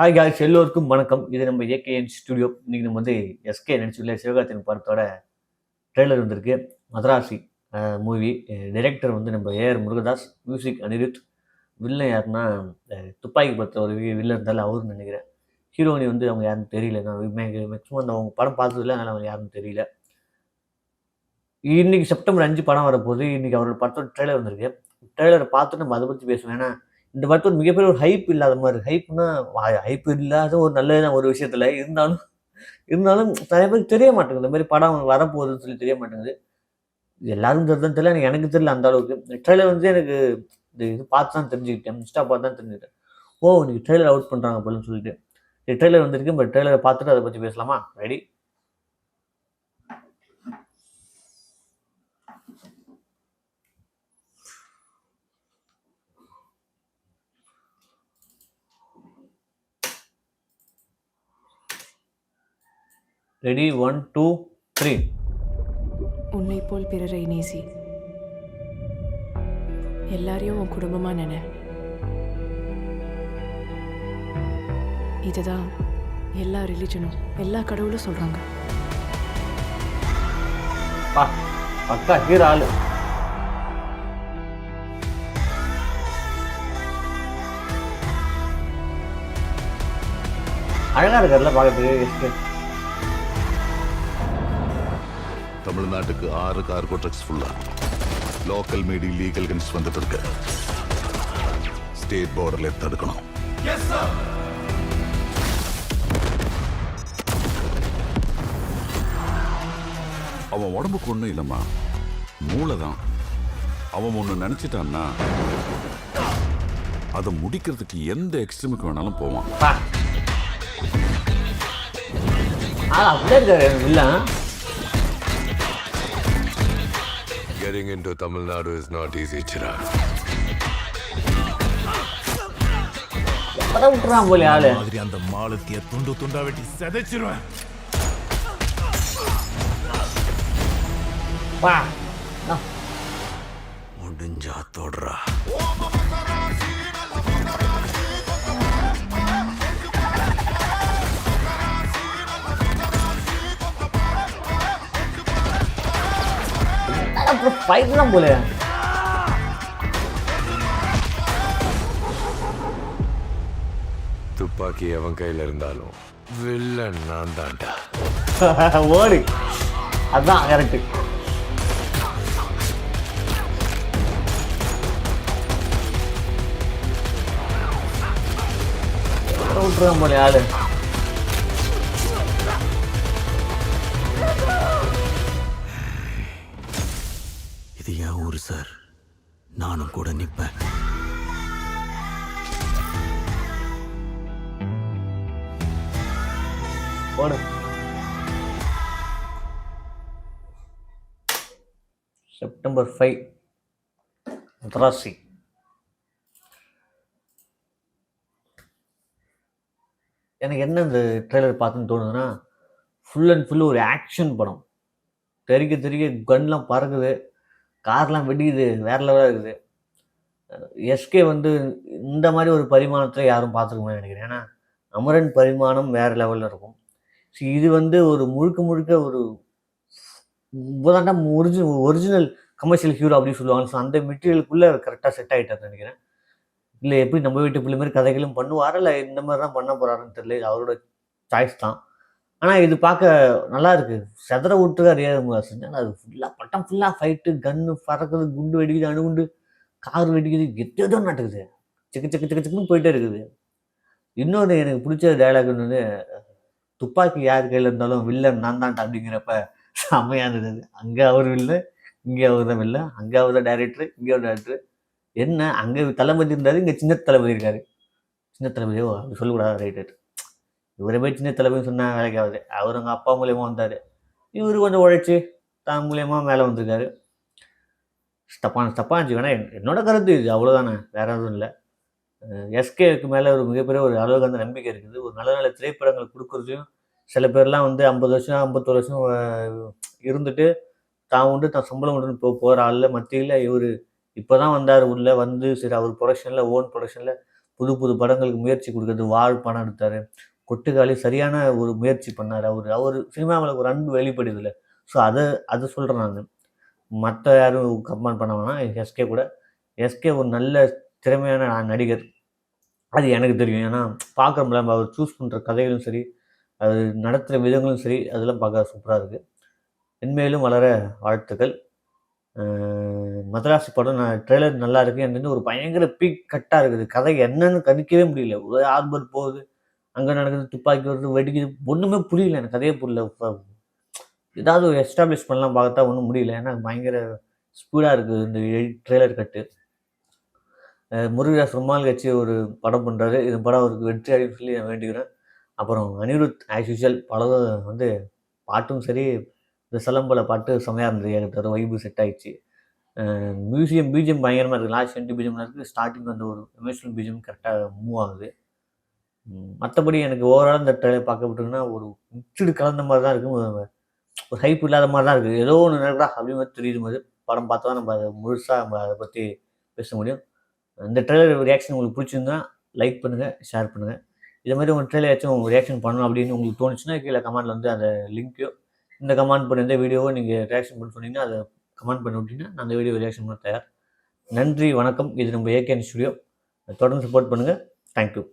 Hi guys, எல்லோருக்கும் வணக்கம். இது நம்ம ஏகேஎன் ஸ்டுடியோ. இன்னைக்கு நம்ம வந்து எஸ்கே நடிச்சுள்ள சிவகார்த்திகேயன் படத்தோட ட்ரெய்லர் வந்திருக்கு. மதராசி மூவி. டைரக்டர் வந்து நம்ம ஏஆர் முருகதாஸ், மியூசிக் அனிருத். வில்லன் யாருன்னா துப்பாக்கி படத்தில் ஒரு வில்லன் இருந்தாலும் அவருன்னு நினைக்கிறேன். ஹீரோயினி வந்து அவங்க யாருன்னு தெரியல. நான் மேக்ஸிமம் அந்த அவங்க படம் பார்த்ததில்ல, அதனால் அவங்க யாருன்னு தெரியல. இன்னைக்கு செப்டம்பர் 5 படம் வரப்போகுது. இன்னைக்கு அவரோட படத்தோட ட்ரெய்லர் வந்திருக்கு. ட்ரெய்லரை பார்த்துட்டு நம்ம அதை பற்றி பேசுவோம். ஏன்னா இந்த படத்தோட மிகப்பெரிய ஒரு ஹைப் இல்லாத மாதிரி. ஹைப் இல்லாத ஒரு நல்ல ஒரு விஷயத்துல இருந்தாலும் இருந்தாலும் நிறைய பேருக்கு தெரிய மாட்டேங்குது. இந்த மாதிரி படம் வரப்போகுதுன்னு சொல்லி தெரிய மாட்டேங்குது. எல்லாரும் தெரியுதான்னு தெரியல. எனக்கு தெரியல அந்த அளவுக்கு. ட்ரெய்லர் வந்து எனக்கு இது பார்த்து தான் தெரிஞ்சுக்கிட்டேன். இன்ஸ்டா பார்த்து தான் தெரிஞ்சுக்கிட்டேன். ஓ! இன்னைக்கு ட்ரெய்லர் அவுட் பண்றாங்க போலன்னு சொல்லிட்டு. ட்ரெய்லர் வந்திருக்கு. பட் ட்ரெய்லரை பார்த்துட்டு அதை பத்தி பேசலாமா? ரெடி? ரெடி? 1, 2, 3. உன்னை போல் பிறரை நேசி, எல்லாரையும் உன் குடும்பமா நினை. இதுதான் எல்லா ரிலிஜனும் எல்லா கடவுளும் சொல்றாங்க. பக்கா ஹீரோ ஆளு. அழகா இருக்காருல்ல பார்க்கறதுக்கு எஸ்கே. தமிழ்நாட்டுக்கு 6 கார்கோ ட்ரக்ஸ் ஃபுல்லா லோக்கல் மீடி லீகல் கன்ஸ் வந்துட்டு இருக்கு. ஸ்டேட் பார்டர்ல தடுக்கணும். அவன் உடம்புக்கு ஒண்ணும் இல்லம்மா, மூளைதான். அவன் ஒண்ணு நினைச்சிட்டான்னா அதை முடிக்கிறதுக்கு எந்த எக்ஸ்ட்ரீமுக்கு வேணாலும் போவான். Getting into Tamil Nadu is not easy, Chirag. மாதிரி அந்த மாலத்திய துண்டு துண்டா வெட்டி செதைச்சிருவேன். முடிஞ்சா தொடுறா. ஃபைட் தான் போல. துப்பாக்கி அவன் கையில இருந்தாலும் வில்லன் நான் தான்டா. ஓடி அதான் கரெக்ட். விட்டுருவான் போல ஆளு. இது என் ஊரு சார், நானும் கூட நிப்பேன். செப்டம்பர் 5 மதராசி. எனக்கு என்ன இந்த ட்ரெய்லர் பார்த்துன்னு தோணுதுன்னா, ஃபுல் அண்ட் ஃபுல்லு ஒரு ஆக்ஷன் படம். தெறிக்க கன்லாம் பறக்குது, கார்லாம் வெடிக்குது, வேற லெவலாக இருக்குது. எஸ்கே வந்து இந்த மாதிரி ஒரு பரிமாணத்தில் யாரும் பார்த்துருக்கோம்னு நினைக்கிறேன். ஏன்னா அமரன் பரிமாணம் வேற லெவலில் இருக்கும். இது வந்து ஒரு முழுக்க ஒரு ஒரிஜினல் கமர்ஷியல் ஹீரோ அப்படின்னு சொல்லுவாங்க. ஸோ அந்த மெட்டீரியலுக்குள்ளே கரெக்டாக செட் ஆகிட்டாருன்னு நினைக்கிறேன். இல்லை எப்படி நம்ம வீட்டு பிள்ளை மாதிரி கதைகளும் பண்ணுவாரா, இல்லை இந்த மாதிரி தான் பண்ண போகிறாருன்னு தெரியல. இது அவரோட சாய்ஸ் தான். ஆனால் இது பார்க்க நல்லா இருக்குது. செதற விட்டுருக்காரு ஏஆர் செஞ்சால் அது ஃபுல்லாக ஃபைட்டு, கன்று பறக்குது, குண்டு வெடிக்குது, அணுகுண்டு, கார் வெடிக்குது, எத்தோ நடக்குது. சிக்குன்னு போயிட்டே இருக்குது. இன்னொரு எனக்கு பிடிச்ச டைலாக் வந்து, துப்பாக்கி யார் கையில் இருந்தாலும் வில்லன் நான் தான்டா அப்படிங்கிறப்ப செம்மையாக இருந்தது. அங்கே அவர் வில்லன், இங்கே அவர் தான் வில்லன். அங்கே அவர் தான் டைரக்டர், இங்கே ஒரு டைரக்டர். என்ன அங்கே தளபதி இருந்தாரு, இங்கே சின்ன தளபதி இருக்காரு. சின்ன தளபதியோ அப்படி சொல்லக்கூடாது, ரைட்டு. இவரை போய் சின்ன தளபதினு சொன்னால் வேலைக்கு ஆகுது. அவர் அவங்க அப்பா மூலியமாக வந்தார். இவர் கொஞ்சம் உழைச்சி தான் மூலியமாக மேலே வந்திருக்காரு. தப்பாக வேணா என்னோட கருத்து இது, அவ்வளோதானே, வேற எதுவும் இல்லை. எஸ்கேக்கு மேலே ஒரு மிகப்பெரிய ஒரு அளவுக்கு அந்த நம்பிக்கை இருக்குது. ஒரு நல்ல திரைப்படங்கள் கொடுக்குறதையும் சில பேர்லாம் வந்து 50 வருஷம் 51 வருஷம் இருந்துட்டு தான் உண்டு தான் சம்பளம் உண்டுன்னு போகிற ஆளில் மத்தியில் இவர் இப்போ தான் வந்தார் உள்ளே வந்து. சரி, அவர் ப்ரொடக்ஷனில் ஓன் ப்ரொடக்ஷனில் புது புது படங்களுக்கு முயற்சி கொடுக்குறது. வாள் படம் எடுத்தார். கொட்டுக்காளி சரியான ஒரு முயற்சி பண்ணார். அவர் சினிமாவில் ஒரு அன்பு வெளிப்படுதில்ல. ஸோ அதை சொல்கிறேன் நான். மற்ற யாரும் கம்பேர் பண்ண வேணாம். எஸ்கே கூட. எஸ்கே ஒரு நல்ல திறமையான நடிகர். அது எனக்கு தெரியும். ஏன்னா பார்க்குறோம்ல, நம்ம அவர் சூஸ் பண்ணுற கதைகளும் சரி, அது நடத்துகிற விதங்களும் சரி, அதெல்லாம் பார்க்க சூப்பராக இருக்குது. மென்மேலும் வளர வாழ்த்துக்கள். மதராசி படம் ட்ரெய்லர் நல்லா இருக்குது. எனக்கு வந்து ஒரு பயங்கர பீக் கட்டாக இருக்குது. கதை என்னன்னு கணிக்கவே முடியல. ஒரு ஆர்பர் போகுது, அங்கே நடக்குது, துப்பாக்கி வருது, வெடிக்குது, ஒன்றுமே புரியல. எனக்கு கதையே புரியல. ஏதாவது ஒரு எஸ்டாப்ளிஷ் பண்ணலாம் பார்த்தா ஒன்றும் முடியல. ஏன்னா பயங்கர ஸ்பீடாக இருக்குது இந்த ட்ரெய்லர் கட்டு. முருகதாஸ் ரொம்ப நாள் கழிச்சு ஒரு படம் பண்ணுறாரு. இந்த படம் அவருக்கு வெற்றி அடைன்னு சொல்லி நான் வேண்டிக்கிறேன். அப்புறம் அனிருத் ஆஸ் யூஷுவல் படம் வந்து பாட்டும் சரி, இந்த சிலம்பல பாட்டு செம்மையாக இருந்தது. எனக்கு வைபு செட் ஆகிடுச்சு. பிஜிஎம் பயங்கரமாக இருக்குது. லாஸ்ட் 2 பிஜிஎம்லாம் இருக்குது. ஸ்டார்டிங் அந்த ஒரு எமோஷனல் பிஜிஎம் கரெக்டாக மூவ் ஆகுது. மற்றபடி எனக்கு ஓவரால் இந்த ட்ரெய்லர் பார்க்கப்பட்டதுன்னா ஒரு மிக்சடு கலந்த மாதிரி தான் இருக்குது. ஒரு ஹைப் இல்லாத மாதிரி தான் இருக்குது. ஏதோ ஒன்று நடக்குதா அப்படின்னு மாதிரி தெரியுது போது படம் பார்த்தா தான் நம்ம அதை முழுசாக நம்ம அதை பற்றி பேச முடியும். இந்த ட்ரெய்லர் ரியாக்ஷன் உங்களுக்கு பிடிச்சிருந்தா லைக் பண்ணுங்கள், ஷேர் பண்ணுங்கள். இதே மாதிரி உங்கள் ட்ரெய்லர் ஏதாச்சும் ரியாக்ஷன் பண்ணணும் அப்படின்னு உங்களுக்கு தோணுச்சுன்னா கீழே கமெண்ட்டில் வந்து அந்த லிங்க்கையோ இந்த கமெண்ட் பண்ணி இந்த வீடியோவோ நீங்கள் ரியாக்ஷன் பண்ண சொன்னீங்கன்னா அதை கமெண்ட் பண்ணி விட்டிங்கன்னா நான் அந்த வீடியோ ரியாக்ஷன் பண்ண தயார். நன்றி, வணக்கம். இது நம்ம ஏகேஎன் ஸ்டுடியோ. தொடர்ந்து சப்போர்ட் பண்ணுங்கள். தேங்க்யூ.